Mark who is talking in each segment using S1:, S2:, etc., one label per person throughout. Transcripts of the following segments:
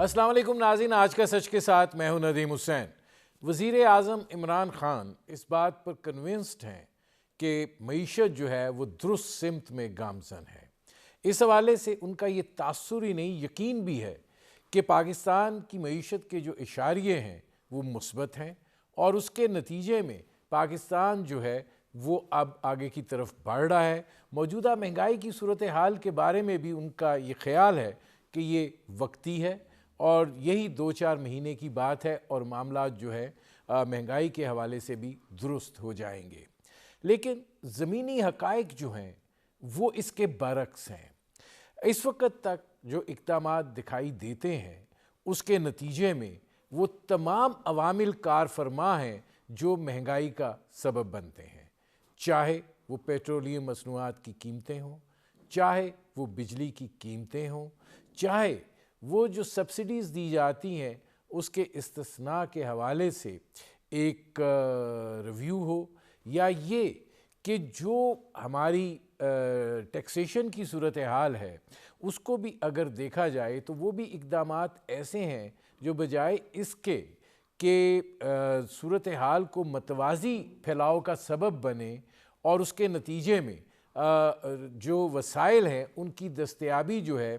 S1: अस्सलाम वालेकुम नाज़रीन, आज का सच के साथ मैं हूं नदीम हुसैन। वज़ीर आज़म इमरान ख़ान इस बात पर कन्विंस्ड हैं कि मईशत जो है वो दुरुस्त सिमत में गामज़न है। इस हवाले से उनका ये तासुर ही नहीं, यकीन भी है कि पाकिस्तान की मईशत के जो इशारिये हैं वो मुस्बत हैं और उसके नतीजे में पाकिस्तान जो है वो अब आगे की तरफ बढ़ रहा है। मौजूदा महंगाई की सूरत हाल के बारे में भी उनका ये ख्याल है कि ये वक्ती है और यही 2-4 महीने की बात है और मामला जो है महंगाई के हवाले से भी दुरुस्त हो जाएंगे। लेकिन ज़मीनी हक़ाइक़ जो हैं वो इसके बरक्स हैं। इस वक्त तक जो इक़दामात दिखाई देते हैं उसके नतीजे में वो तमाम अवामिल कार फरमा हैं जो महंगाई का सबब बनते हैं, चाहे वो पेट्रोलियम मसनूआत की कीमतें हों, चाहे वो बिजली की कीमतें हों, चाहे वो जो सब्सिडीज़ दी जाती हैं उसके इस्तिस्ना के हवाले से एक रिव्यू हो, या ये कि जो हमारी टैक्सेशन की सूरत हाल है उसको भी अगर देखा जाए तो वो भी इक़दामात ऐसे हैं जो बजाय इसके कि सूरत हाल को मतवाज़ी फैलाव का सबब बने और उसके नतीजे में जो वसाइल हैं उनकी दस्तयाबी जो है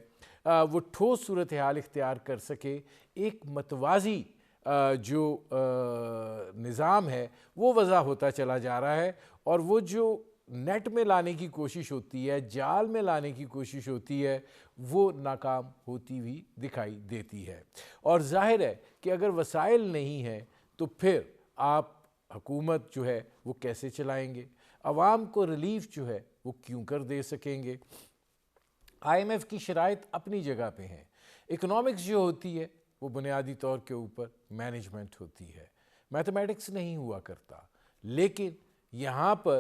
S1: वो ठोस सूरत हाल इख्तियार कर सके, एक मतवाज़ी जो निज़ाम है वो वज़ा होता चला जा रहा है। और वो जो नेट में लाने की कोशिश होती है, जाल में लाने की कोशिश होती है, वो नाकाम होती हुई दिखाई देती है। और ज़ाहिर है कि अगर वसाइल नहीं है तो फिर आप हुकूमत जो है वो कैसे चलाएंगे, अवाम को रिलीफ जो है वो क्यों कर दे सकेंगे। IMF की शराइत अपनी जगह पे हैं। इकोनॉमिक्स जो होती है वो बुनियादी तौर के ऊपर मैनेजमेंट होती है, मैथमेटिक्स नहीं हुआ करता। लेकिन यहाँ पर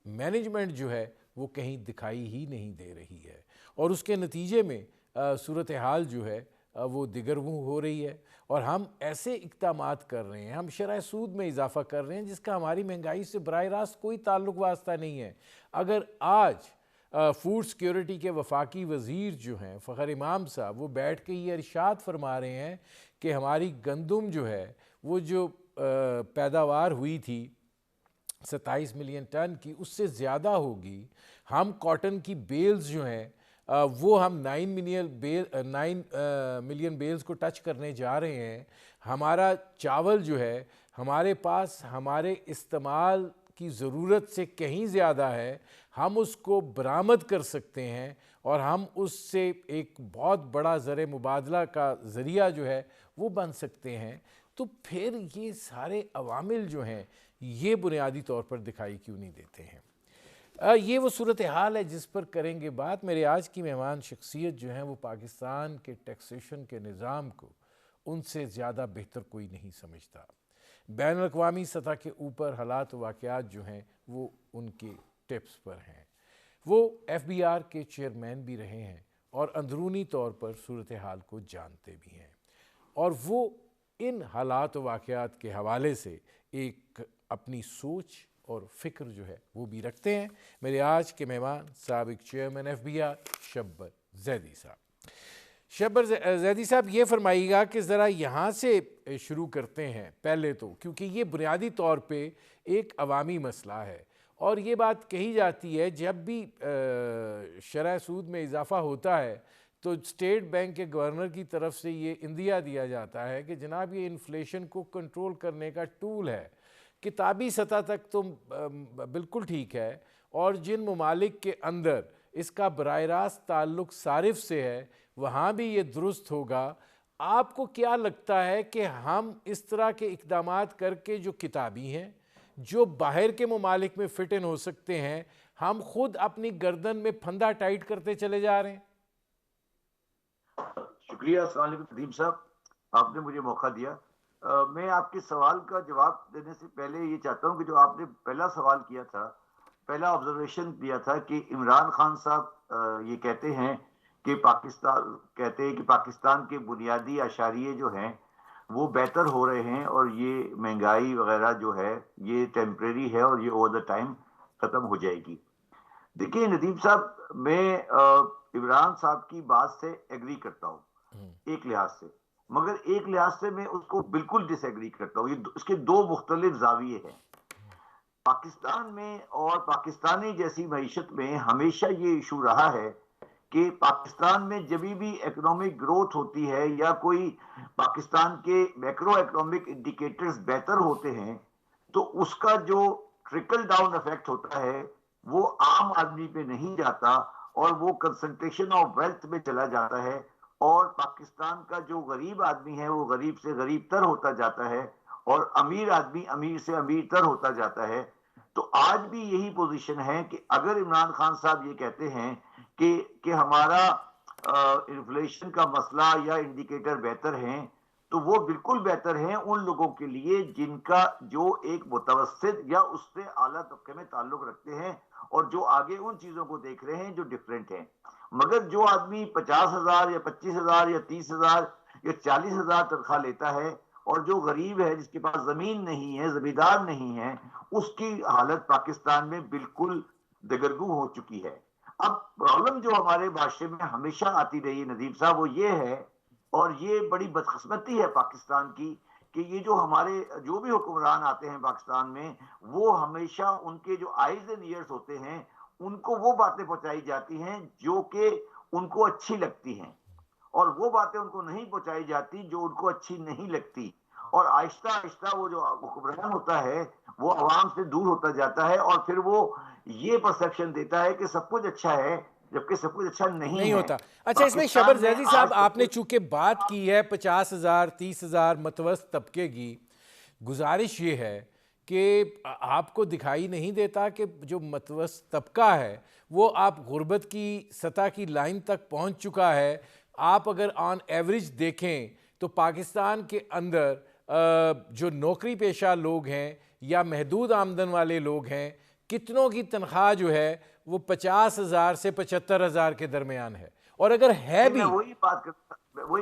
S1: मैनेजमेंट जो है वो कहीं दिखाई ही नहीं दे रही है और उसके नतीजे में सूरत हाल जो है वो दिगरगूं हो रही है। और हम ऐसे इक़दामात कर रहे हैं, हम शरह सूद में इजाफ़ा कर रहे हैं जिसका हमारी महंगाई से बराह रास्त कोई ताल्लुक़ वास्ता नहीं है। अगर आज फूड सिक्योरिटी के वफाकी वज़ीर जो हैं फ़खर इमाम साहब, वो बैठ के ये इरशाद फरमा रहे हैं कि हमारी गंदम जो है वो जो पैदावार हुई थी 27 मिलियन टन की, उससे ज़्यादा होगी। हम कॉटन की बेल्स जो हैं वो हम 9 मिलियन बेल्स को टच करने जा रहे हैं। हमारा चावल जो है हमारे पास हमारे इस्तेमाल की ज़रूरत से कहीं ज़्यादा है, हम उसको बरामद कर सकते हैं और हम उससे एक बहुत बड़ा ज़र मुबादला का ज़रिया जो है वो बन सकते हैं। तो फिर ये सारे अवामिल जो हैं ये बुनियादी तौर पर दिखाई क्यों नहीं देते हैं। ये वो सूरत हाल है जिस पर करेंगे बात। मेरे आज की मेहमान शख्सियत जो हैं वो पाकिस्तान के टैक्सेशन के निज़ाम को उनसे ज़्यादा बेहतर कोई नहीं समझता। बैनुल-अक़वामी सतह के ऊपर हालात वाक़यात जो हैं वो उनके टिप्स पर हैं। वो FBR के चेयरमैन भी रहे हैं और अंदरूनी तौर पर सूरत हाल को जानते भी हैं और वो इन हालात वाक़यात के हवाले से एक अपनी सोच और फ़िक्र जो है वो भी रखते हैं। मेरे आज के मेहमान साबिक़ चेयरमैन FBR शब्बर ज़ैदी साहब। शब्बर ज़ैदी साहब, ये फरमाइएगा कि ज़रा यहाँ से शुरू करते हैं पहले तो, क्योंकि ये बुनियादी तौर पे एक अवामी मसला है और ये बात कही जाती है जब भी शरह सूद में इजाफ़ा होता है तो स्टेट बैंक के गवर्नर की तरफ से ये इंदिया दिया जाता है कि जनाब ये इन्फ्लेशन को कंट्रोल करने का टूल है। किताबी सतह तक तो बिल्कुल ठीक है और जिन ममालिक के अंदर इसका बराह रास्त ताल्लुक़ सारिफ से है वहाँ भी ये दुरुस्त होगा। आपको क्या लगता है कि हम इस तरह के इक़दामात करके जो किताबी हैं, जो बाहर के ममालिक में फिट इन हो सकते हैं, हम खुद अपनी गर्दन में फंदा टाइट करते चले जा रहे हैं?
S2: शुक्रिया। अस्सलाम वालेकुम नदीम साहब, आपने मुझे मौका दिया। मैं आपके सवाल का जवाब देने से पहले ये चाहता हूँ कि जो आपने पहला सवाल किया था, पहला ऑब्जर्वेशन दिया था कि इमरान खान साहब ये कहते हैं कि पाकिस्तान के बुनियादी अशारिये जो हैं वो बेहतर हो रहे हैं और ये महंगाई वगैरह जो है ये टेम्परेरी है और ये ओवर द टाइम खत्म हो जाएगी। देखिए नदीम साहब, मैं इमरान साहब की बात से एग्री करता हूँ एक लिहाज से, मगर एक लिहाज से मैं उसको बिल्कुल डिसएग्री करता हूँ। ये इसके दो मुख्तलिफ जाविये हैं। पाकिस्तान में और पाकिस्तानी जैसी मईशत में हमेशा ये इशू रहा है कि पाकिस्तान में जब भी इकोनॉमिक ग्रोथ होती है या कोई पाकिस्तान के मैक्रो इकोनॉमिक इंडिकेटर्स बेहतर होते हैं, तो उसका जो ट्रिकल डाउन इफेक्ट होता है वो आम आदमी पे नहीं जाता और वो कंसंट्रेशन ऑफ वेल्थ में चला जाता है और पाकिस्तान का जो गरीब आदमी है वो गरीब से गरीब तर होता जाता है और अमीर आदमी अमीर से अमीर तर होता जाता है। तो आज भी यही पोजीशन है कि अगर इमरान खान साहब ये कहते हैं कि हमारा इन्फ्लेशन का मसला या इंडिकेटर बेहतर हैं, तो वो बिल्कुल बेहतर हैं उन लोगों के लिए जिनका जो एक मुतवस्सित या उससे आला तबके में ताल्लुक रखते हैं और जो आगे उन चीजों को देख रहे हैं जो डिफरेंट हैं। मगर जो आदमी 50,000 या 25,000 या 30,000 या 40,000 तनख्वाह लेता है और जो गरीब है, जिसके पास जमीन नहीं है, जमींदार नहीं है, उसकी हालत पाकिस्तान में बिल्कुल दगरगू हो चुकी है। अब प्रॉब्लम जो हमारे माशरे में हमेशा आती रही है नदीम साहब, वो ये है, और ये बड़ी बदकिस्मती है पाकिस्तान की, कि ये जो हमारे जो भी हुक्मरान आते हैं पाकिस्तान में, वो हमेशा उनके जो आईज एंड ईयर्स होते हैं उनको वो बातें पहुंचाई जाती हैं जो कि उनको अच्छी लगती हैं और वो बातें उनको नहीं पहुंचाई जाती जो उनको अच्छी नहीं लगती। और आहिस्ता आहिस्ता वो जो हुक्मरान होता है वो आवाम से दूर होता जाता है और फिर वो ये परसेप्शन देता है कि सब कुछ अच्छा है, जबकि सब कुछ अच्छा नहीं
S1: नहीं
S2: है।
S1: होता। अच्छा, इसमें
S2: पाकिस्तान
S1: शबर
S2: में
S1: जैदी
S2: आज
S1: साहब,
S2: सब
S1: आपने
S2: कुछ
S1: चूंकि बात की है 50,000 30,000 मतवस्त तबके की, गुजारिश ये है कि आपको दिखाई नहीं देता कि जो मतवस्त तबका है वो आप गुर्बत की सतह की लाइन तक पहुंच चुका है। आप अगर ऑन एवरेज देखें तो पाकिस्तान के अंदर जो नौकरी पेशा लोग हैं या महदूद आमदन वाले लोग हैं, कितनों की तनख्वाह जो है वो 50,000 से 75,000 के दरमियान है। और अगर है
S2: मैं
S1: भी,
S2: वही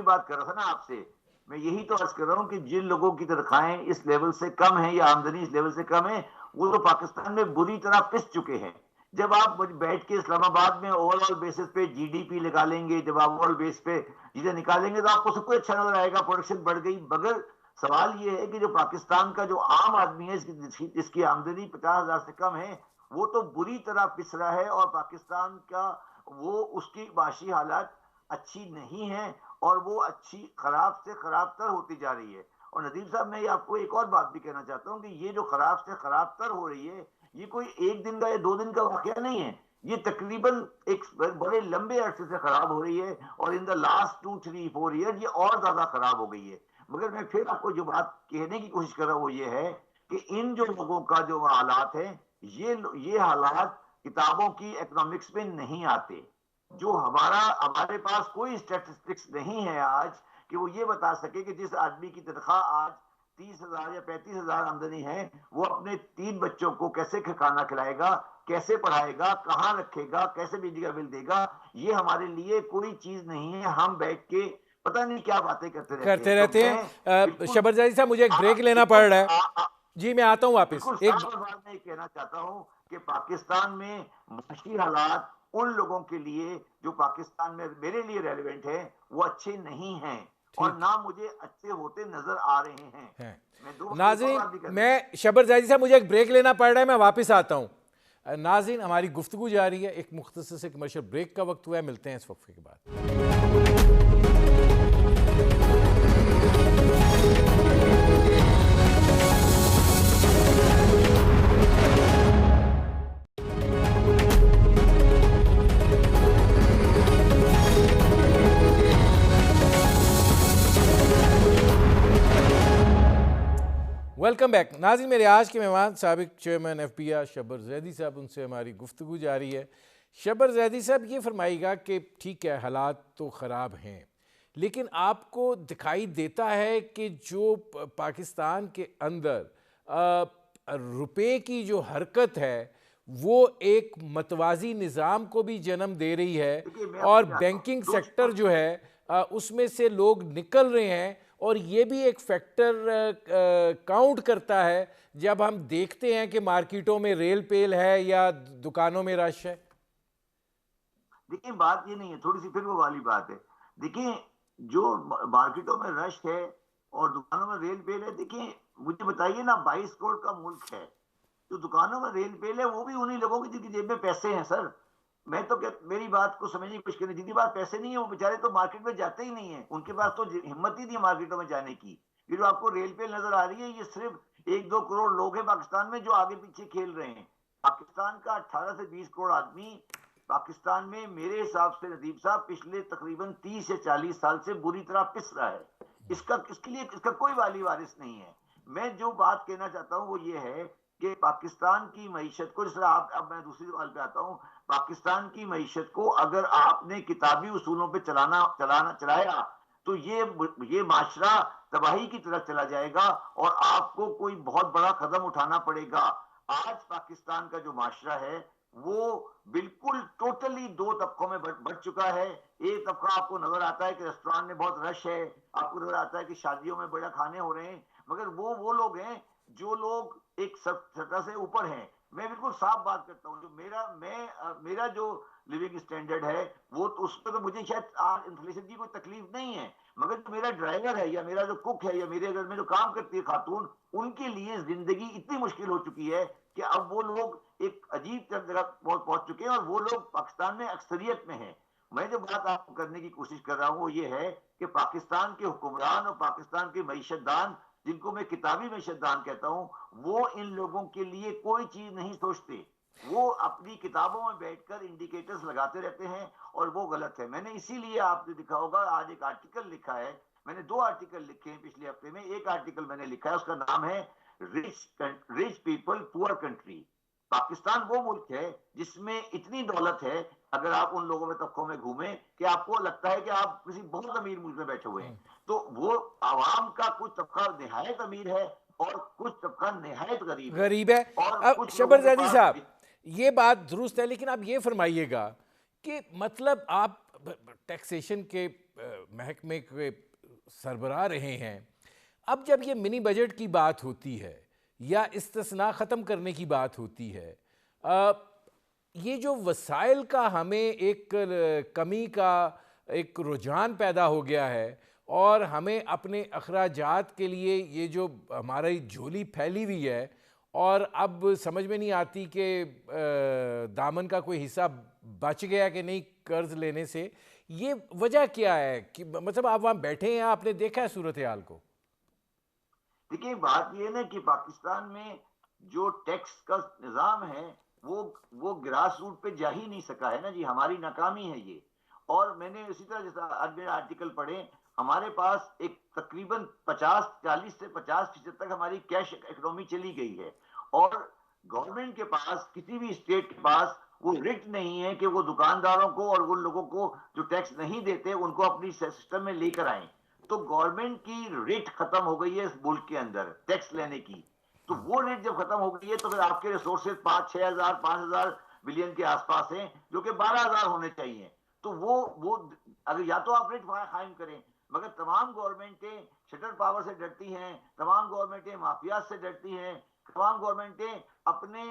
S2: बात कर रहा था ना आपसे। मैं यही तो अर्ज कर रहा हूँ कि जिन लोगों की तनख्वाहें इस लेवल से कम है या आमदनी इस लेवल से कम है, वो तो पाकिस्तान में बुरी तरह पिस चुके हैं। जब आप बैठ के इस्लामाबाद में ओवरऑल बेसिस पे जीडीपी निकालेंगे, जब आप ओवरऑल बेस पे चीजें निकालेंगे तो आपको सब कुछ अच्छा नजर आएगा, प्रोडक्शन बढ़ गई। मगर सवाल ये है कि जो पाकिस्तान का जो आम आदमी है जिसकी आमदनी 50,000 से कम है, वो तो बुरी तरह पिस रहा है और पाकिस्तान का वो उसकी माशी हालात अच्छी नहीं है और वो अच्छी खराब से खराब तर होती जा रही है। और नदीम साहब, मैं आपको एक और बात भी कहना चाहता हूँ कि ये जो खराब से खराब तर हो रही है, ये कोई एक दिन का या 2 दिन का वाकया नहीं है, ये तकरीबन एक बड़े लंबे अरसे से खराब हो रही है और इन द लास्ट 2 3 4 ईयर ये और ज्यादा खराब हो गई है। मगर मैं फिर आपको जो बात कहने की कोशिश कर रहा हूँ वो ये है कि इन जो लोगों का जो हालात है, ये हालात किताबों की इकोनॉमिक्स में नहीं आते। जो हमारे पास कोई स्टैटिस्टिक्स नहीं है आज कि वो ये बता सके कि जिस आदमी की तनख्वाह आज 30,000 या 35,000 आमदनी है, वो अपने 3 बच्चों को कैसे खाना खिलाएगा, कैसे पढ़ाएगा, कहाँ रखेगा, कैसे बिजली का बिल देगा। ये हमारे लिए कोई चीज नहीं है। हम बैठ के पता नहीं क्या बातें करते रहते हैं। तो
S1: शबर जैदी साहब, मुझे एक ब्रेक लेना पड़ रहा है। जी, मैं आता हूं वापस।
S2: बिल्कुल साफ अल्फाज में कहना चाहता हूं कि पाकिस्तान में माशी हालात उन लोगों के लिए जो पाकिस्तान में मेरे लिए रेलेवेंट है वो अच्छे नहीं हैं और ना मुझे अच्छे होते नजर आ रहे हैं।
S1: नाज़रीन, मैं शबर जैदी साहब, मुझे एक ब्रेक लेना पड़ रहा है, मैं वापस आता हूं। नाज़रीन, हमारी गुफ्तगू जारी है, एक मुख्तसर से कमर्शियल ब्रेक का वक्त हुआ है, मिलते हैं इस वक्फे के बाद। Welcome back. नाज़रीन, मेरे आज के मेहमान साबिक चेयरमैन FPR शबर जैदी साहब, उनसे हमारी गुफ्तगू जारी है। शबर जैदी साहब, ये फरमाइएगा कि ठीक है, हालात तो ख़राब हैं, लेकिन आपको दिखाई देता है कि जो पाकिस्तान के अंदर रुपए की जो हरकत है वो एक मतवाजी निज़ाम को भी जन्म दे रही है और बैंकिंग सेक्टर जो है उसमें से लोग निकल रहे हैं। और ये भी एक फैक्टर काउंट करता है जब हम देखते हैं कि मार्केटों में रेल पेल है या दुकानों में रश है।
S2: देखिए, बात ये नहीं है, थोड़ी सी फिर वो वाली बात है। देखिए, जो मार्केटों में रश है और दुकानों में रेल पेल है, देखिए मुझे बताइए ना, 22 करोड़ का मुल्क है, जो दुकानों में रेल पेल है वो भी उन्हीं लोगों की जिनकी जेब में पैसे हैं सर। मैं तो मेरी बात को समझने की कोशिश करें, जिनके पास पैसे नहीं है वो बेचारे तो मार्केट में जाते ही नहीं है, उनके पास तो हिम्मत ही नहीं है मार्केटों में जाने की। ये जो आपको रेल पेल नजर आ रही है, ये सिर्फ 1-2 करोड़ लोग हैं पाकिस्तान में जो आगे पीछे खेल रहे हैं। पाकिस्तान का 18 से 20 करोड़ आदमी पाकिस्तान में मेरे हिसाब से नदीम साहब पिछले तकरीबन 30 से 40 साल से बुरी तरह पिस रहा है। इसके लिए इसका कोई वाली वारिस नहीं है। मैं जो बात कहना चाहता हूं वो ये है कि पाकिस्तान की मईशत को, जिस तरह आप, अब मैं दूसरी सवाल पे आता हूं, पाकिस्तान की मईशत को अगर आपने किताबी उसूलों पे चलाया तो ये माशरा तबाही की तरफ चला जाएगा और आपको कोई बहुत बड़ा कदम उठाना पड़ेगा। आज पाकिस्तान का जो माशरा है वो बिल्कुल टोटली दो तबकों में बढ़ चुका है। एक तबका आपको नजर आता है कि रेस्टोरेंट में बहुत रश है, आपको नजर आता है कि शादियों में बड़ा खाने हो रहे हैं, मगर वो लोग हैं जो लोग एक सतह से ऊपर हैं। मैं बिल्कुल साफ बात करता हूँ, जो मेरा जो लिविंग स्टैंडर्ड है वो तो उस पर तो मुझे शायद इन्फ्लेशन की कोई तकलीफ नहीं है, मगर जो मेरा ड्राइवर है या मेरा जो कुक है या मेरे घर में जो काम करती है खातून, उनके लिए जिंदगी इतनी मुश्किल हो चुकी है कि अब वो लोग एक अजीब जगह पहुंच चुके हैं और वो लोग पाकिस्तान में अक्सरियत में हैं। मैं जो बात आपको करने की कोशिश कर रहा हूं वो ये है कि पाकिस्तान के हुक्मरान और पाकिस्तान के मईशतदान, जिनको मैं किताबी मईशतदान कहता हूं, वो इन लोगों के लिए कोई चीज नहीं सोचते। वो अपनी किताबों में बैठकर इंडिकेटर्स लगाते रहते हैं और वो गलत है। मैंने इसीलिए आपने देखा होगा आज एक आर्टिकल लिखा है, मैंने 2 आर्टिकल लिखे हैं पिछले हफ्ते में। एक आर्टिकल मैंने लिखा है, उसका नाम है rich people poor country. Pakistan वो मुल्क है जिसमें इतनी दौलत है, अगर आप उन लोगों में तबकों में घूमें, कि आपको लगता है कि आप किसी बहुत अमीर मुल्क में बैठे हुए हैं। तो वो आवाम का कुछ तबका निहायत अमीर है और कुछ तबका निहायत गरीब है,
S1: गरीब है।
S2: और
S1: अब
S2: कुछ लोगों के
S1: शबरज़ैदी
S2: पास
S1: साहब, ये बात दुरुस्त है, लेकिन आप ये फरमाइएगा कि मतलब आप टैक्सेशन के महकमे के सरबराह रहे हैं, अब जब ये मिनी बजट की बात होती है या इस्तिस्ना ख़त्म करने की बात होती है, ये जो वसाइल का हमें एक कमी का एक रुझान पैदा हो गया है और हमें अपने अखराजात के लिए ये जो हमारी झोली फैली हुई है और अब समझ में नहीं आती कि दामन का कोई हिस्सा बच गया कि नहीं कर्ज लेने से, ये वजह क्या है? कि मतलब आप वहाँ बैठे हैं, आपने देखा है सूरत हाल को?
S2: देखिए बात यह ना कि पाकिस्तान में जो टैक्स का निजाम है वो ग्रास रूट पे जा ही नहीं सका है ना जी, हमारी नाकामी है ये। और मैंने इसी तरह जैसा आज मेरे आर्टिकल पढ़े, हमारे पास एक तकरीबन 40 से 50% तक हमारी कैश इकोनॉमी चली गई है और गवर्नमेंट के पास, किसी भी स्टेट के पास वो रिट नहीं है कि वो दुकानदारों को और उन लोगों को जो टैक्स नहीं देते उनको अपनी सिस्टम में लेकर आए। तो गवर्नमेंट की रेट खत्म हो गई है इस मुल्क के अंदर टैक्स लेने की। तो वो रेट जब खत्म हो गई है तो फिर आपके रिसोर्सेज 5-6 हजार 5,000 बिलियन के आसपास हैं, जो कि 12,000 होने चाहिए। तो वो अगर या तो आप रेट कायम करें, मगर तमाम गवर्नमेंटें शटर पावर से डरती हैं, तमाम गवर्नमेंटें माफिया से डरती हैं, तमाम गवर्नमेंटें अपने,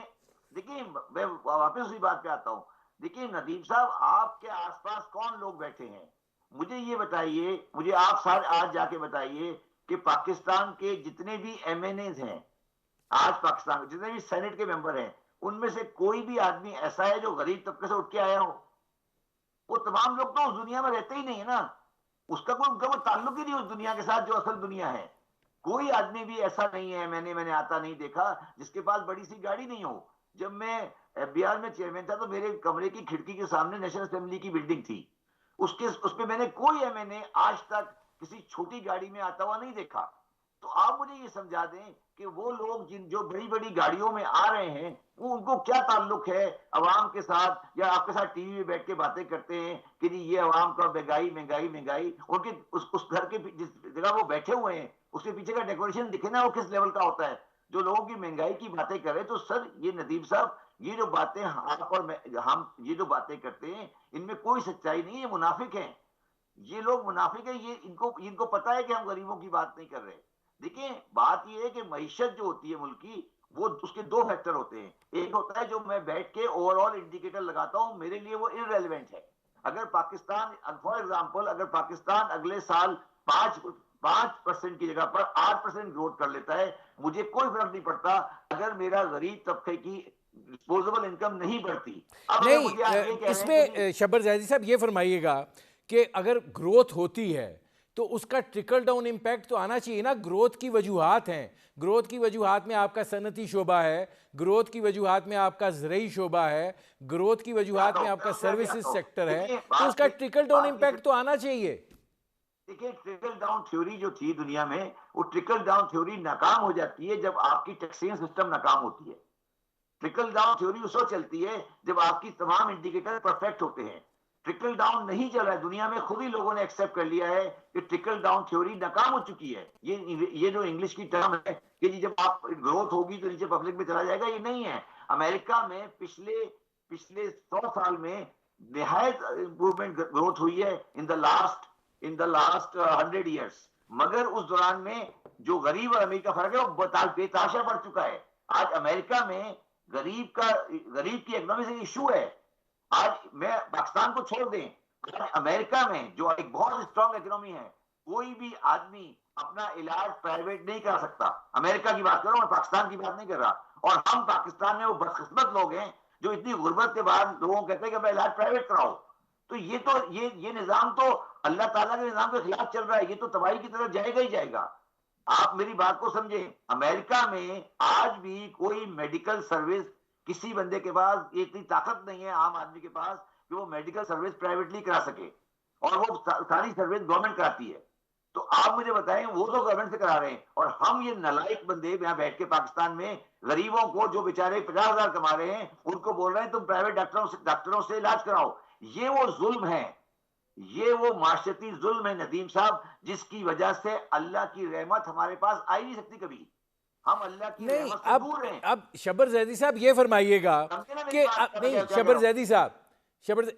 S2: देखिए मैं वापस उसी बात पे आता हूं। देखिए नदीम साहब, आपके आसपास कौन लोग बैठे हैं? मुझे ये बताइए, मुझे आप सारे आज जाके बताइए कि पाकिस्तान के जितने भी एमएनए हैं, आज पाकिस्तान के जितने भी सेनेट के मेंबर हैं, उनमें से कोई भी आदमी ऐसा है जो गरीब तबके से उठ के आया हो? वो तमाम लोग तो उस दुनिया में रहते ही नहीं है ना, उनका कोई ताल्लुक ही नहीं उस दुनिया के साथ जो असल दुनिया है। कोई आदमी भी ऐसा नहीं है, मैंने आता नहीं देखा जिसके पास बड़ी सी गाड़ी नहीं हो। जब मैं एफबीआर में चेयरमैन था तो मेरे कमरे की खिड़की के सामने नेशनल असेंबली की बिल्डिंग थी, उस पे मैंने कोई एमएनए आज तक किसी छोटी गाड़ी में आता हुआ नहीं देखा। तो आप मुझे ये समझा दें कि वो लोग जो बड़ी बड़ी गाड़ियों में आ रहे हैं, वो उनको क्या ताल्लुक है अवाम के साथ, या आपके साथ टीवी में बैठ के बातें करते हैं कि जी ये अवाम का महंगाई महंगाई महंगाई। उनके उस घर के जिस जगह वो बैठे हुए हैं उसके पीछे का डेकोरेशन दिखे ना, वो किस लेवल का होता है। जो लोगों की महंगाई की बातें कर रहे हैं, तो सर ये नदीम साहब, ये जो बातें आप और हम ये जो बातें करते हैं, इनमें कोई सच्चाई नहीं है, मुनाफिक हैं ये लोग, मुनाफिक है ये। इनको इनको पता है कि हम गरीबों की बात नहीं कर रहे। देखिए बात ये है कि मईशत जो होती है मुल्क की, वो उसके 2 फैक्टर होते हैं। एक होता है जो मैं बैठ के ओवरऑल इंडिकेटर लगाता हूं, मेरे लिए वो इररेलेवेंट है। अगर पाकिस्तान फॉर एग्जांपल अगर पाकिस्तान अगले साल 5% की जगह पर 8% ग्रोथ कर लेता है, मुझे कोई फर्क नहीं पड़ता अगर मेरा गरीब तबके की डिस्पोजेबल इनकम नहीं बढ़ती। अब अगर
S1: नहीं,
S2: मुझे आप ये कह रहे हैं
S1: इसमें शब्बर जैदी साहब ये फरमाइएगा कि अगर ग्रोथ होती है तो उसका ट्रिकल डाउन इम्पैक्ट तो आना चाहिए ना। ग्रोथ की वजूहात हैं, ग्रोथ की वजूहात में आपका सनती शोबा है, ग्रोथ की वजूहात में आपका ज़रई शोबा है, ग्रोथ की वजूहात में आपका सर्विसेज सेक्टर है, तो उसका ट्रिकल डाउन इम्पैक्ट तो आना चाहिए।
S2: देखिए, ट्रिकल डाउन थ्योरी जो थी दुनिया में, वो ट्रिकल डाउन थ्योरी नाकाम हो जाती है जब आपकी टैक्सेशन सिस्टम नाकाम होती है। ट्रिकल डाउन थ्योरी उस वक्त चलती है जब आपकी तमाम इंडिकेटर परफेक्ट होते हैं। ट्रिकल डाउन नहीं चल रहा है दुनिया में, खुद ही लोगों ने एक्सेप्ट कर लिया है कि ट्रिकल डाउन थ्योरी नाकाम हो चुकी है। ये जो इंग्लिश की टर्म है कि जी जब आप ग्रोथ होगी तो नीचे पब्लिक में चला जाएगा, ये नहीं है। अमेरिका में पिछले पिछले 100 साल में निहायत इंप्रूवमेंट ग्रोथ हुई है इन द लास्ट 100 ईयर्स। मगर उस दौरान में जो गरीब और अमीर का फर्क है वो बेताशा बढ़ चुका है। आज अमेरिका में गरीब की इकोनॉमी से इशू है। आज मैं पाकिस्तान को छोड़ दें, आज अमेरिका में जो एक बहुत स्ट्रांग इकोनॉमी है, कोई भी आदमी अपना इलाज प्राइवेट नहीं करा सकता। अमेरिका की बात कर रहा हूं, मैं पाकिस्तान की बात नहीं कर रहा। और हम पाकिस्तान में वो बदकिस्मत लोग हैं जो इतनी गुर्बत के बाद लोगों को कहते हैं कि अपना इलाज प्राइवेट कराओ। तो ये निजाम तो अल्लाह ताला के निजाम के खिलाफ चल रहा है। ये तो तबाही की तरफ जाएगा ही जाएगा। आप मेरी बात को समझें, अमेरिका में आज भी कोई मेडिकल सर्विस किसी बंदे के पास इतनी ताकत नहीं है आम आदमी के पास कि वो मेडिकल सर्विस प्राइवेटली करा सके, और वो सारी सर्विस गवर्नमेंट कराती है। तो आप मुझे बताएं, वो तो गवर्नमेंट से करा रहे हैं और हम ये नालायक बंदे यहाँ बैठ के पाकिस्तान में गरीबों को जो बेचारे 50,000 कमा रहे हैं उनको बोल रहे हैं तुम प्राइवेट डॉक्टरों से इलाज कराओ। ये वो जुल्म है, ये वो माशरती जुल्म है नदीम साहब, जिसकी वजह से अल्लाह की रहमत हमारे पास आ ही नहीं सकती कभी। हम अल्लाह की
S1: नहीं,
S2: रहमत से दूर हैं।
S1: अब शब्बर जैदी साहब ये फरमाइएगा
S2: समझे ना मेरी
S1: कि
S2: बात का मैं
S1: नहीं,
S2: क्या कह
S1: शब्बर
S2: रहा हूं?
S1: जैदी साहब,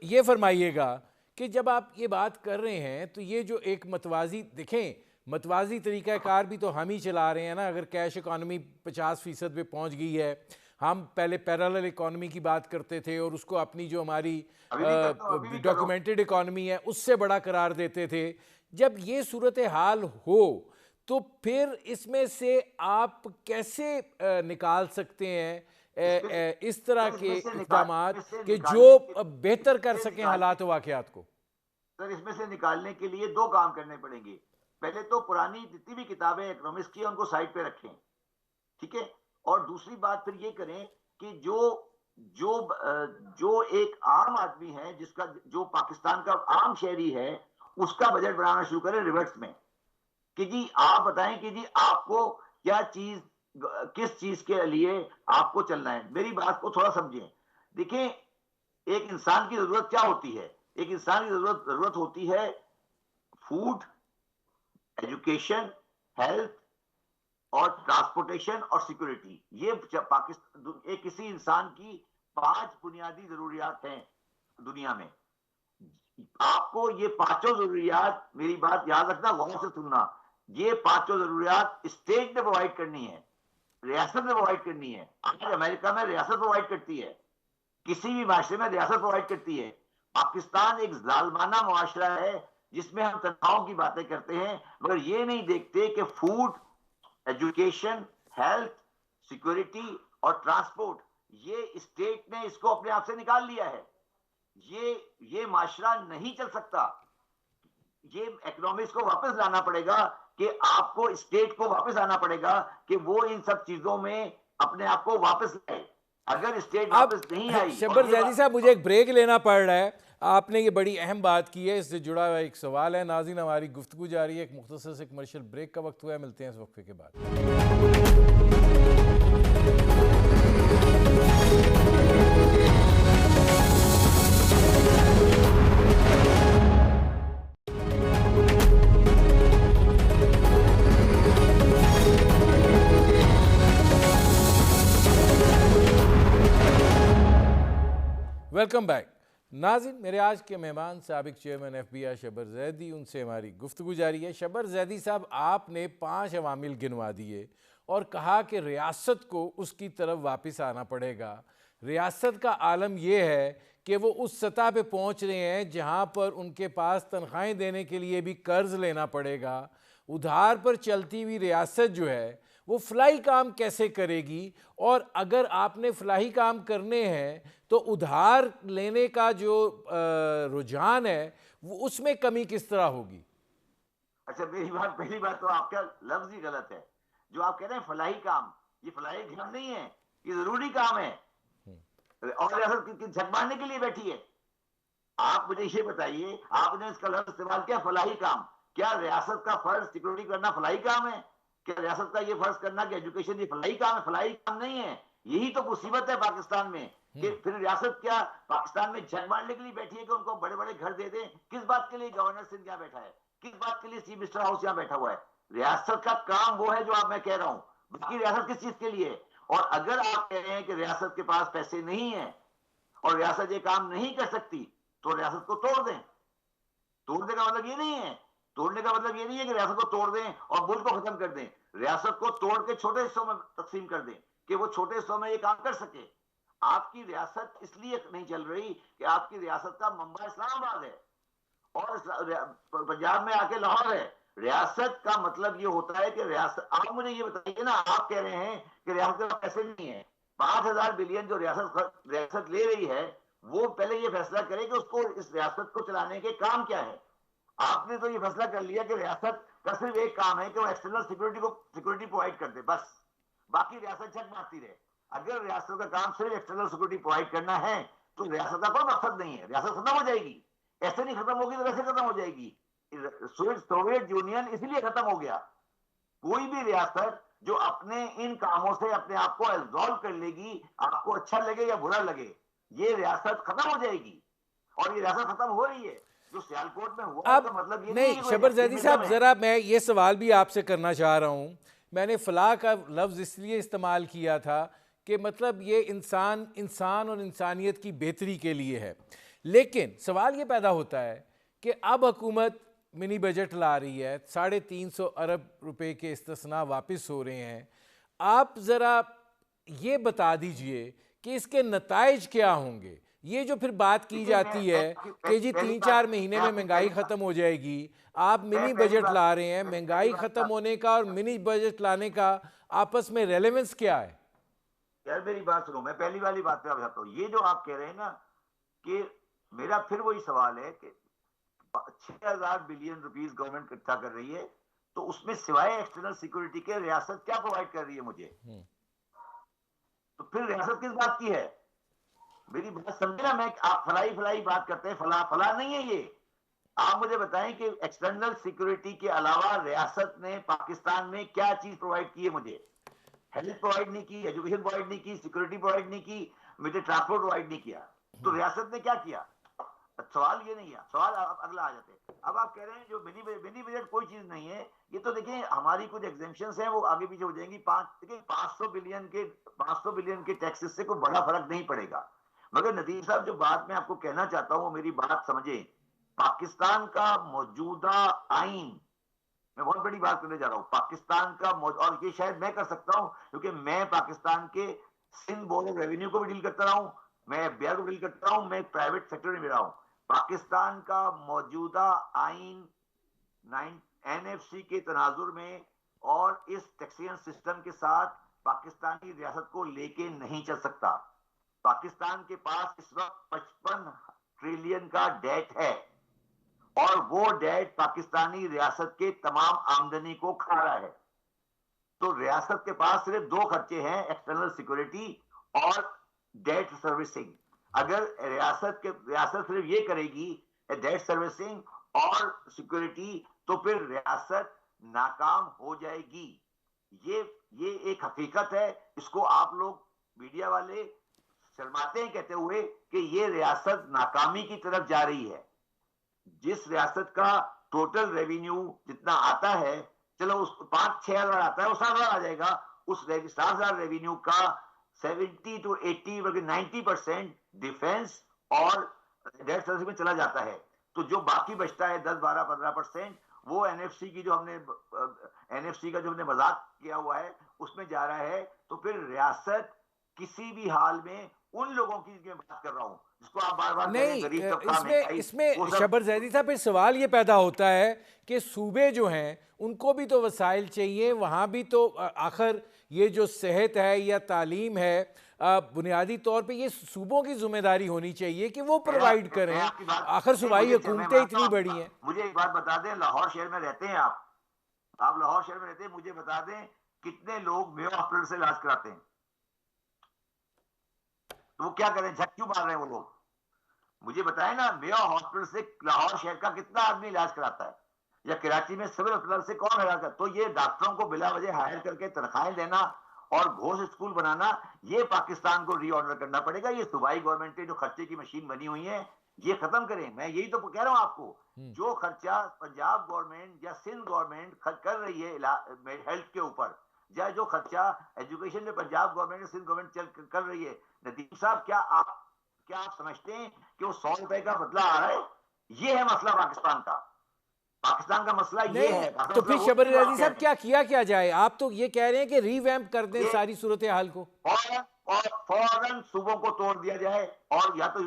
S1: ये फरमाइएगा कि जब आप ये बात कर रहे हैं तो ये जो एक मतवाजी देखें, मतवाजी तरीक़ाकार भी तो हम ही चला रहे हैं ना। अगर कैश इकॉनमी 50% पे पहुंच गई है, हम पहले पैरेलल इकॉनमी की बात करते थे और उसको अपनी जो हमारी
S2: अभी भी करता हूं, अभी भी कर रहा हूं।
S1: डॉक्यूमेंटेड इकॉनमी है उससे बड़ा करार देते थे। जब ये सूरत हाल हो तो फिर इसमें से आप कैसे निकाल सकते हैं इस तरह के इक़दाम कि जो बेहतर कर सकें हालात वाक़यात को?
S2: सर, इसमें से निकालने के लिए दो काम करने पड़ेंगे। पहले तो पुरानी जितनी भी किताबें इकोनॉमिक्स की उनको साइड पे रखें, ठीक है। और दूसरी बात फिर ये करें कि जो एक आम आदमी है, जिसका जो पाकिस्तान का आम शहरी है, उसका बजट बनाना शुरू करें रिवर्स में कि जी आप बताएं कि जी आपको क्या चीज, किस चीज के लिए आपको चलना है। मेरी बात को थोड़ा समझें। देखिए, एक इंसान की जरूरत क्या होती है? एक इंसान की जरूरत होती है फूड, एजुकेशन, हेल्थ और ट्रांसपोर्टेशन और सिक्योरिटी। ये पाकिस्तान एक किसी इंसान की 5 बुनियादी जरूरियात हैं दुनिया में। आपको ये पांचों जरूरियात, मेरी बात याद रखना, गौर से सुनना, ये पांचों जरूरियात स्टेट ने प्रोवाइड करनी है, रियासत ने प्रोवाइड करनी है। आज अमेरिका में रियासत प्रोवाइड करती है, किसी भी माशरे में रियासत प्रोवाइड करती है। पाकिस्तान एक जालमाना मुआशरा है जिसमें हम तनख्वाहों की बातें करते हैं मगर ये नहीं देखते कि फूड, एजुकेशन, हेल्थ, सिक्योरिटी और ट्रांसपोर्ट, ये स्टेट ने इसको अपने आप से निकाल लिया है। ये माशरा नहीं चल सकता। ये इकोनॉमिक्स को वापस लाना पड़ेगा कि आपको स्टेट को वापस आना पड़ेगा कि वो इन सब चीजों में अपने आप को वापस लाए। अगर स्टेट वापस नहीं आई,
S1: शब्बर जैदी साहब, मुझे एक ब्रेक लेना पड़ रहा है। आपने ये बड़ी अहम बात की है, इससे जुड़ा हुआ एक सवाल है। नाज़रीन, हमारी गुफ्तगू जारी है, एक मुख्तसर से कमर्शियल ब्रेक का वक्त हुआ है। मिलते हैं इस वक्फे के बाद। वेलकम बैक नाज़रीन। मेरे आज के मेहमान साबिक चेयरमैन FBI शब्बर जैदी, उनसे हमारी गुफ्तगू जारी है। शब्बर जैदी साहब, आपने 5 अवामिल गिनवा दिए और कहा कि रियासत को उसकी तरफ वापस आना पड़ेगा। रियासत का आलम यह है कि वो उस सतह पे पहुंच रहे हैं जहां पर उनके पास तनख्वाहें देने के लिए भी कर्ज लेना पड़ेगा। उधार पर चलती हुई रियासत जो है वो फलाही काम कैसे करेगी, और अगर आपने फलाही काम करने हैं तो उधार लेने का जो रुझान है वो उसमें कमी किस तरह होगी?
S2: अच्छा, मेरी बात, पहली बात तो आपका लफ्ज ही गलत है। जो आप कह रहे हैं फलाही काम, ये फलाही काम नहीं है, ये जरूरी काम है। और रियासत झक मारने के लिए बैठी है? आप मुझे ये बताइए, आपने इसका लफ्ज इस्तेमाल किया फलाही काम। क्या रियासत का फर्ज सिक्योरिटी करना फलाही काम है? क्या रियासत का ये फर्ज करना कि एजुकेशन ये फलाही काम है? फलाही काम नहीं है। यही तो मुसीबत है पाकिस्तान में, कि फिर रियासत क्या पाकिस्तान में झक मारने के लिए बैठी है कि उनको बड़े बड़े घर दे दें? किस बात के लिए गवर्नर सिंह यहाँ बैठा है? किस बात के लिए चीफ मिनिस्टर हाउस यहाँ बैठा हुआ है? रियासत का काम वो है जो आप, मैं कह रहा हूँ। बाकी रियासत किस चीज के लिए? और अगर आप कह रहे हैं कि रियासत के पास पैसे नहीं है और रियासत ये काम नहीं कर सकती, तो रियासत को तोड़ दें। तोड़ने का मतलब ये नहीं है, तोड़ने का मतलब ये नहीं है कि रियासत को तोड़ दें और मुल्क को खत्म कर दें। रियासत को तोड़ के छोटे हिस्सों में तकसीम कर दें कि वो छोटे हिस्सों में ये काम कर सके। आपकी रियासत इसलिए नहीं चल रही कि आपकी रियासत का मंबा इस्लामाबाद है और पंजाब में आके लाहौर है। रियासत का मतलब ये होता है कि रियासत, आप मुझे ये बताइए ना, आप कह रहे हैं कि रियासत के पास पैसे नहीं है। 5,000 बिलियन जो रियासत ले रही है, वो पहले ये फैसला करे कि उसको, इस रियासत को चलाने के काम क्या है। आपने तो ये फैसला कर लिया कि रियासत का सिर्फ एक काम है कि वो एक्सटर्नल सिक्योरिटी प्रोवाइड कर दे, बस। बाकी रियासत झक मारती रहे। अगर रियासत का काम सिर्फ एक्सटर्नल सिक्योरिटी प्रोवाइड करना है तो रियासत का कोई मकसद नहीं है, रियासत खत्म हो जाएगी। ऐसे नहीं खत्म होगी तो वैसे खत्म हो जाएगी। सोवियत यूनियन इसलिए खत्म हो गया। कोई भी रियासत जो अपने इन कामों से अपने आप को एब्जॉल्व कर लेगी, आपको अच्छा लगे या बुरा लगे, ये रियासत खत्म हो जाएगी। और ये रियासत खत्म हो रही है। जो सियालकोट में हुआ
S1: अब
S2: है, मतलब ये नहीं है
S1: नहीं,
S2: कि कोई
S1: शबर जैदी साहब,
S2: एक्सट्रीमिज्म है।
S1: ज़रा मैं ये सवाल भी आपसे करना चाह रहा हूँ। मैंने फलाह का लफ्ज़ इसलिए इस्तेमाल किया था कि मतलब ये इंसान और इंसानियत की बेहतरी के लिए है। लेकिन सवाल ये पैदा होता है कि अब हुकूमत मिनी बजट ला रही है, 350 अरब रुपए के इस्तिस्ना वापस हो रहे हैं। आप ज़रा ये बता दीजिए कि इसके नताइज क्या होंगे। ये जो फिर बात की
S2: देखिए,
S1: जाती है कि जी
S2: पहली
S1: 3-4
S2: बात,
S1: महीने
S2: मैं
S1: में
S2: आपकी
S1: महंगाई
S2: पहली
S1: ख़त्म हो जाएगी, आप
S2: मैं
S1: मिनी
S2: पहली
S1: बजट
S2: बात
S1: ला रहे हैं,
S2: पहली
S1: महंगाई ख़त्म
S2: बात
S1: होने का और मिनी बजट लाने का आपस में रेलेवेंस क्या है?
S2: यार, मेरी बात सुनो, मैं पहली वाली बात पे आप जाता हूँ। ये जो आप कह रहे हैं ना, कि मेरा फिर वही सवाल है कि 6,000 बिलियन रुपीस गवर्नमेंट इकट्ठा कर रही है, तो उसमें सिवाय एक्सटर्नल सिक्योरिटी के रियासत क्या प्रोवाइड कर रही है मुझे? तो फिर रियासत किस बात की है? मेरी बात समझे ना। मैं, आप फलाई फलाई बात करते हैं, फला फला नहीं है ये। आप मुझे बताएं कि एक्सटर्नल सिक्योरिटी के अलावा रियासत ने पाकिस्तान में क्या चीज प्रोवाइड की है मुझे? हेल्थ प्रोवाइड नहीं की, एजुकेशन प्रोवाइड नहीं की, सिक्योरिटी प्रोवाइड नहीं की, मुझे ट्रांसपोर्ट प्रोवाइड नहीं किया। तो रियासत ने क्या किया? सवाल ये नहीं है। सवाल अगला आ जाते हैं। अब आप कह रहे हैं जो मिनी बजट कोई चीज नहीं है। ये तो देखिए, हमारी कुछ एग्जेम्पशंस हैं, वो आगे पीछे हो जाएंगी। देखिए, 500 बिलियन के टैक्सेस से कोई बड़ा फर्क नहीं पड़ेगा। मगर नदीम साहब, जो बात मैं आपको कहना चाहता हूं, मेरी बात समझे। पाकिस्तान का मौजूदा आइन, मैं बहुत बड़ी बात करने जा रहा हूं। पाकिस्तान का और ये शायद मैं कर सकता हूं क्योंकि मैं पाकिस्तान के सिंध बोर्ड ऑफ रेवेन्यू को भी डील करता रहा हूं, मैं एफबीआई को डील करता रहा हूं, मैं प्राइवेट सेक्टर में भी रहा हूं। पाकिस्तान का मौजूदा आइन एनएफसी के तनाजुर में और इस टैक्सेशन सिस्टम के साथ पाकिस्तानी रियासत को लेके नहीं चल सकता। पाकिस्तान के पास इस वक्त 55 ट्रिलियन का डेट है और वो डेट पाकिस्तानी रियासत के तमाम आमदनी को खा रहा है। तो रियासत के पास सिर्फ दो खर्चे हैं, एक्सटर्नल सिक्योरिटी और डेट सर्विसिंग। अगर रियासत सिर्फ ये करेगी, डेट सर्विसिंग और सिक्योरिटी, तो फिर रियासत नाकाम हो जाएगी। ये एक हकीकत है। इसको आप लोग मीडिया वाले शर्माते हैं कहते हुए कि ये रियासत नाकामी की तरफ जा रही है। जिस रियासत का टोटल रेवेन्यू जितना आता है, चलो उस 5-6 हजार आता है, वो 7,000 आ जाएगा। उस 7,000 रेवेन्यू का 70 to 80 बल्कि 90% डिफेंस और डेट सर्विस में चला जाता है। तो जो बाकी बचता है 10-12-15%, वो एनएफसी का जो हमने मजाक किया हुआ है उसमें जा रहा है। तो फिर रियासत किसी भी हाल में उन लोगों की मैं बात कर रहा हूं जिसको आप बार बार
S1: नहीं,
S2: गरीब तबका,
S1: इसमें
S2: महंगाई,
S1: इसमें
S2: वो सब।
S1: शबर जैदी साहब फिर सवाल ये पैदा होता है कि सूबे जो हैं उनको भी तो वसाइल चाहिए, वहाँ भी तो आखिर ये जो सेहत है या तालीम है, बुनियादी तौर पे ये सूबों की जिम्मेदारी होनी चाहिए कि वो प्रोवाइड
S2: मैं
S1: करें।
S2: आपकी बात
S1: आखिर
S2: नहीं,
S1: सूबाई
S2: मैं
S1: हुकूमतें
S2: मानता
S1: इतनी
S2: हूं
S1: बड़ी हैं।
S2: मुझे एक बात बता दें, लाहौर शहर में रहते हैं आप लाहौर शहर में रहते हैं, मुझे बता दें कितने लोग मेयो हॉस्पिटल से इलाज कराते हैं? तो वो क्या करें, झक क्यों मार रहे हैं वो लोग? मुझे बताएं ना, मेयो हॉस्पिटल से लाहौर शहर का कितना आदमी इलाज कराता है? या कराची में सिविल अस्पताल से कौन इलाज करता? तो ये डॉक्टरों को बिला वजह हायर करके तनख्वाहें देना और घोष स्कूल बनाना, ये पाकिस्तान को रीऑर्डर करना पड़ेगा। ये सूबाई गवर्नमेंटें जो खर्चे की मशीन बनी हुई है, ये खत्म करें। मैं यही तो कह रहा हूं आपको, जो खर्चा पंजाब गवर्नमेंट या सिंध गवर्नमेंट कर रही है हेल्थ के ऊपर, या जो खर्चा एजुकेशन में पंजाब गवर्नमेंट सिंध गवर्नमेंट कर रही है, नदीम साहब क्या आप समझते हैं कि वो 100 रुपए का बदला आ रहा है? ये है मसला पाकिस्तान का मसला ये
S1: नहीं,
S2: है।
S1: तो फिर शबर रजी साहब क्या जाए? आप तो ये कह रहे हैं कि रीवैम्प कर दें सारी सूरत हाल को,
S2: और फौरन सूबों को तोड़ दिया जाए, और या तो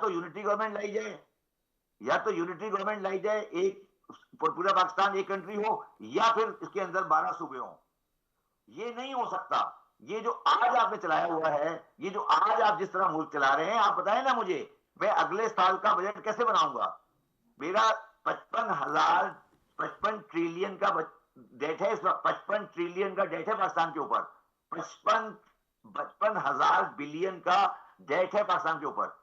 S2: यूनिटी गवर्नमेंट लाई जाए, एक पूरा पाकिस्तान एक कंट्री हो, या फिर इसके अंदर 12 सूबे हों। ये नहीं हो सकता। ये जो आज आपने चलाया हुआ है, ये जो आज आप जिस तरह मुल्क चला रहे हैं, आप बताएं ना मुझे, मैं अगले साल का बजट कैसे बनाऊंगा? मेरा 55 ट्रिलियन का डेट है इस वक्त, 55 ट्रिलियन का डेट है पाकिस्तान के ऊपर, 55,000 बिलियन का डेट है पाकिस्तान के ऊपर,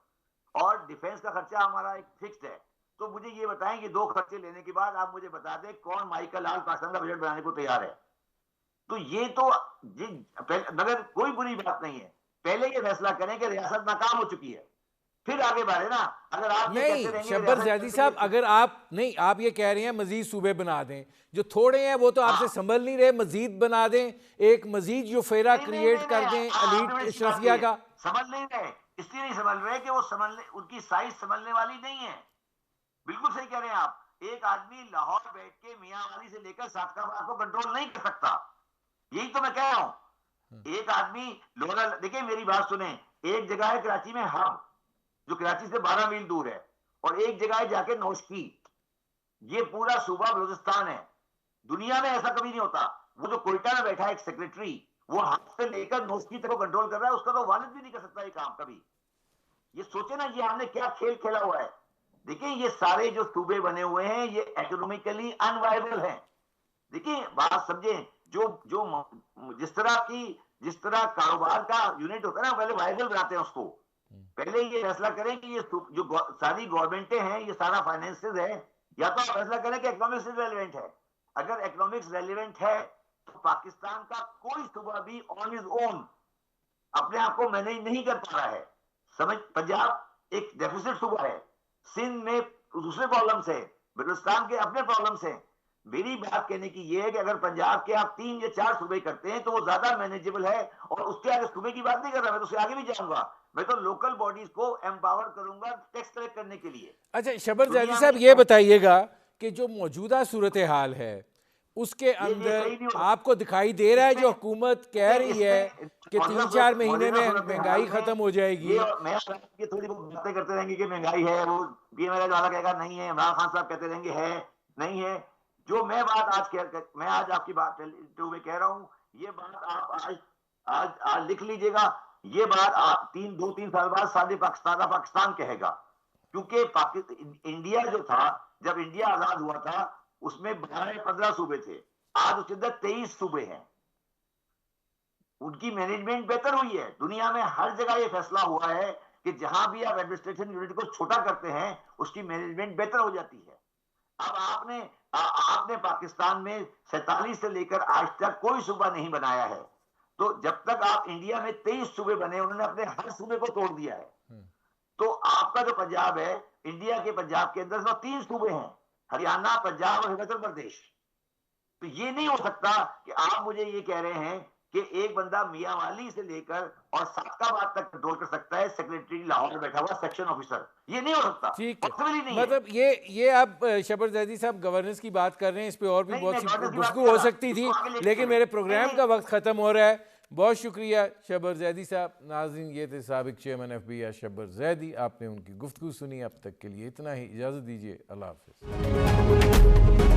S2: और डिफेंस का खर्चा हमारा एक फिक्स्ड है। तो मुझे ये बताएं कि 2 खर्चे लेने के बाद आप मुझे बता दें कौन माइकल लाल पाकिस्तान का बजट बनाने को तैयार है? तो ये तो मगर कोई बुरी बात नहीं है, पहले ये फैसला करें कि रियासत नाकाम हो चुकी है, फिर आगे बढ़े ना। अगर आप ये कहते
S1: नहीं
S2: रहेंगे
S1: शब्बर ज़ैदी साहब, अगर आप ये कह रहे हैं मजीद सूबे बना दें, जो थोड़े हैं वो तो आपसे संभल नहीं रहे, मजीद बना दें, एक मजीद जो फेरा क्रिएट कर दें एलीट अशरफिया का।
S2: समझ नहीं रहे, इसलिए नहीं समझ रहे कि वो उनकी साइज समझने वाली नहीं है। बिल्कुल सही कह रहे हैं आप। एक आदमी लाहौर बैठ के मियांवाली से लेकर सादकाबाद को कंट्रोल नहीं कर सकता, यही तो मैं कह रहा हूं। एक आदमी लोहरा, देखिए मेरी बात सुने, एक जगह है कराची में हब, जो कराची से 12 मील दूर है, और एक जगह है जाके नौशकी। ये पूरा सूबा बलूचिस्तान है। दुनिया में ऐसा कभी नहीं होता। वो जो कोयटा में बैठा है एक सेक्रेटरी, वो हाथ से लेकर नौशकी तक को कंट्रोल कर रहा है, उसका तो वालिद भी नहीं कर सकता ये काम कभी। ये सोचे ना, ये हमने क्या खेल खेला हुआ है। देखिए ये सारे जो सूबे बने हुए हैं, ये इकोनॉमिकली अनवायबल हैं। देखिए बात समझे, जिस तरह कारोबार का यूनिट होता है ना, पहले वायबल बनाते हैं उसको। पहले ये फैसला करें कि ये जो सारी गवर्नमेंटें हैं, ये सारा फाइनेंसेस है, या तो आप फैसला करें कि इकोनॉमिक्स रेलिवेंट है। अगर इकोनॉमिक्स रेलिवेंट है तो पाकिस्तान का कोई सूबा भी ऑन इज ओन अपने आप को मैनेज नहीं कर पा रहा है। समझ, पंजाब एक डेफिसिट सूबा है, सिंध में दूसरे प्रॉब्लम्स है, बलूचिस्तान के अपने प्रॉब्लम्स हैं। मेरी बात कहने की यह है कि अगर पंजाब के आप 3 या 4 सूबे करते हैं तो वो ज्यादा मैनेजेबल है। और उसके आगे सूबे की बात नहीं कर रहा, मैं तो उससे आगे भी जाऊंगा, मैं तो लोकल बॉडीज को एम्पावर करूंगा टैक्स कलेक्ट करने के लिए।
S1: अच्छा शबर ज़ैदी साहब, ये बताइएगा कि जो मौजूदा सूरत हाल है उसके अंदर आपको दिखाई दे रहा है जो हुकूमत कह रही है कि 3-4 महीने में महंगाई खत्म हो जाएगी?
S2: ये थोड़ी बहुत बातें करते रहेंगे कि महंगाई है, वो पीएम वाला कहेगा नहीं है, इमरान खान साहब कहते रहेंगे है नहीं है। जो मैं आज आपकी बात में कह रहा हूं, ये बात आप आज लिख लीजिएगा। ये बात 2-3 साल बाद सारे पाकिस्तान कहेगा, क्योंकि इंडिया जो था, जब इंडिया आजाद हुआ था, उसमें 12-15 सूबे थे, आज उसके अंदर 23 सूबे हैं। उनकी मैनेजमेंट बेहतर हुई है। दुनिया में हर जगह ये फैसला हुआ है कि जहां भी आप एडमिनिस्ट्रेशन यूनिट को छोटा करते हैं, उसकी मैनेजमेंट बेहतर हो जाती है। अब आपने पाकिस्तान में 47 से लेकर आज तक कोई सूबा नहीं बनाया है। तो जब तक आप इंडिया में 23 सूबे बने, उन्होंने अपने हर सूबे को तोड़ दिया है। तो आपका जो पंजाब है, इंडिया के पंजाब के अंदर 3 सूबे हैं, हरियाणा, पंजाब और हिमाचल प्रदेश। तो ये नहीं हो सकता कि आप मुझे ये कह रहे हैं कि एक बंदा मियांवाली से लेकर और सादकाबाद तक कंट्रोल कर सकता है, सेक्रेटरी लाहौर में बैठा हुआ सेक्शन ऑफिसर। ये नहीं हो सकता।
S1: ठीक है, मतलब ये आप शबर ज़ैदी साहब गवर्नेंस की बात कर रहे हैं, इस पे और भी बहुत सी गुफ्तगू हो सकती थी, लेकिन मेरे प्रोग्राम का वक्त खत्म हो रहा है। बहुत शुक्रिया शब्बर जैदी साहब। नाज़रीन, ये थे साबिक चेयरमैन FBI शब्बर जैदी। आपने उनकी गुफ्तगू सुनी। अब तक के लिए इतना ही, इजाज़त दीजिए। अल्लाह हाफ़िज़।